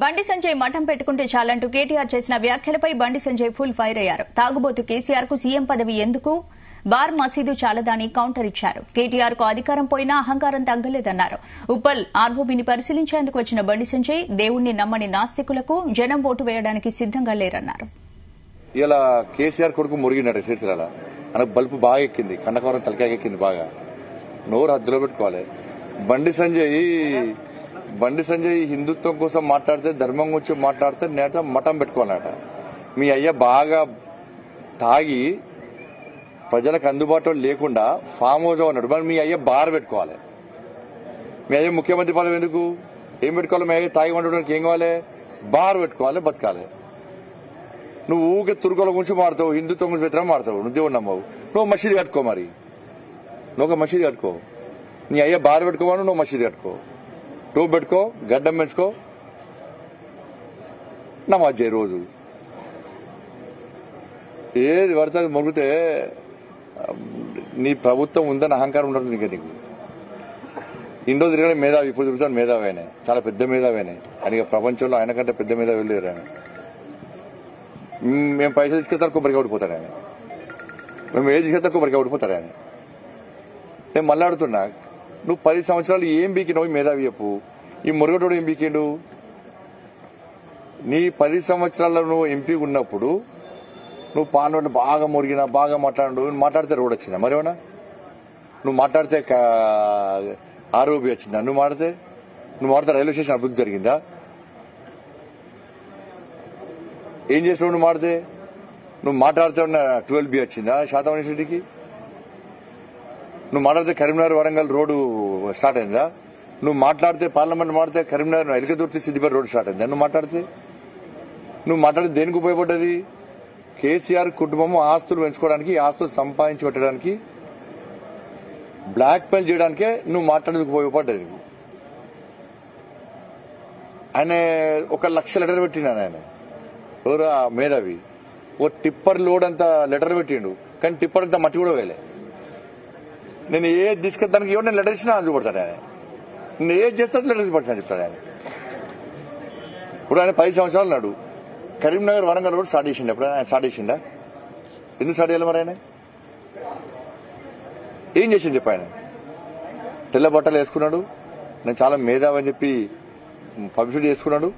బండి సంజయ్ మఠం పెట్టుకుంటే చాలంటూ కేటీఆర్ చేసిన వ్యాఖ్యలపై బండి సంజయ్ ఫుల్ ఫైర్ అయ్యారు. తాగుబోతు కేసీఆర్ కు సీఎం పదవి ఎందుకు, బార్ మసీదు చాలదని కౌంటర్ ఇచ్చారు. కేటీఆర్ కు అధికారం పోయినా అహంకారం తగ్గలేదన్నారు. ఉప్పల్ ఆర్ఓబీని పరిశీలించేందుకు వచ్చిన బండి సంజయ్ దేవుణ్ణి నమ్మని నాస్తికులకు జనం ఓటు వేయడానికి సిద్దంగా లేరన్నారు. ఇలా కేసీఆర్ కొడుకు మురిగినాడు సిరిసిల్ల. మనకు బల్బు బాగా ఎక్కింది, కన్నకవరం తలకాయ ఎక్కింది బాగా. నోరు హద్దులో పెట్టుకోవాలి. బండి సంజయ్ హిందుత్వం కోసం మాట్లాడితే, ధర్మం గురించి మాట్లాడితే నేట మఠం పెట్టుకోవాలట. మీ అయ్య బాగా తాగి ప్రజలకు అందుబాటులో లేకుండా ఫామ్ హౌస్ ఉన్నాడు. మరి మీ అయ్య బార్ పెట్టుకోవాలి. మీ అయ్య ముఖ్యమంత్రి పదవి ఎందుకు? ఏం పెట్టుకోవాలి? మీ అయ్య తాగి ఉండడానికి ఏం కావాలి? బార్ పెట్టుకోవాలి, బతకాలి. నువ్వు ఊకే తుర్కోల గురించి మాడతావు, హిందుత్వం గురించి వ్యతిరేకం మాడతావు, నువ్వు దేవుడు నమ్మవు. నువ్వు మసీదు కట్టుకో. మరి నువ్వు ఒక మసీదు కట్టుకో. నీ అయ్య బార్ పెట్టుకోమని నువ్వు మసీదు కట్టుకో, టూబ్ పెట్టుకో, గడ్డం పెంచుకో, నమాజ్ చేయి రోజు. ఏది పడితే అది మొగితే నీ ప్రభుత్వం ఉందని అహంకారం ఉండదు ఇంకా నీకు. ఇన్ని రోజులు తిరగలే మేధావి, ఇప్పుడు తిరుగుతాను మేధావి. ఆయన చాలా పెద్ద మేధావి. ఆయన ప్రపంచంలో ఆయన కంటే పెద్ద మేధావి లేరు. ఆయన మేము పైసలు తీసుకెళ్తారు కొబ్బరికి ఓడిపోతాడు ఆయన. మేము ఏది తీసుకెళ్తా కొబ్బరికి ఓడిపోతాడు ఆయన. నేను మళ్ళీ అడుగుతున్నా, నువ్వు 10 సంవత్సరాలు ఏం బీకినావు? మేధావి చెప్పు. ఈ మురుగటోడు ఏం బీకిండు? నీ 10 సంవత్సరాల్లో నువ్వు ఎంపీ ఉన్నప్పుడు నువ్వు పాలన బాగా మురిగినా, బాగా మాట్లాడితే రోడ్ వచ్చిందా? మరేమన్నా నువ్వు మాట్లాడితే ఆర్ఓబీ వచ్చిందా? నువ్వు మాట్లాడితే రైల్వే స్టేషన్ అభివృద్ధి జరిగిందా? ఏం చేస్తావు? నువ్వు మాట్లాడితే ఉన్న 12B వచ్చిందా శాతం యూనివర్సిటీకి? నువ్వు మాట్లాడితే కరీంనగర్ వరంగల్ రోడ్డు స్టార్ట్ అయిందా? నువ్వు మాట్లాడితే పార్లమెంట్ మాట్లాడితే కరీంనగర్ ఎలికతుర్తి సిద్దిపేట రోడ్డు స్టార్ట్ అయిందా? నువ్వు మాట్లాడితే దేనికి ఉపయోగపడ్డది? కేసీఆర్ కుటుంబం ఆస్తులు పెంచుకోవడానికి, ఆస్తులు సంపాదించి పెట్టడానికి, బ్లాక్ మెయిల్ చేయడానికే నువ్వు మాట్లాడేందుకు ఉపయోగపడ్డది. ఆయన 1 లక్ష లెటర్ పెట్టినాడు. ఆయన ఎవరు? మేధావి. ఓ టిప్పర్ లోడ్ అంత లెటర్ పెట్టిండు, కానీ టిప్పర్ అంతా మట్టి కూడా వేయలే. నేను ఏది తీసుకెళ్తానికి ఎవరు నేను లెటర్ ఇచ్చినా చూపడతాను. ఆయన నేను ఏది చేస్తా లెటర్ చూపడతాను చెప్తాను ఆయన. ఇప్పుడు ఆయన 10 సంవత్సరాలు నాడు కరీంనగర్ వరంగల్ రోడ్ స్టార్ట్ చేసిండు. ఎప్పుడు ఆయన స్టార్ట్ చేసిండా? ఎందుకు స్టార్ట్ చేయాలి మరి? ఆయన ఏం చేసిండు చెప్పి? ఆయన తెల్ల బట్టలు వేసుకున్నాడు, నేను చాలా మేధావి అని చెప్పి పబ్లిసిటీ చేసుకున్నాడు.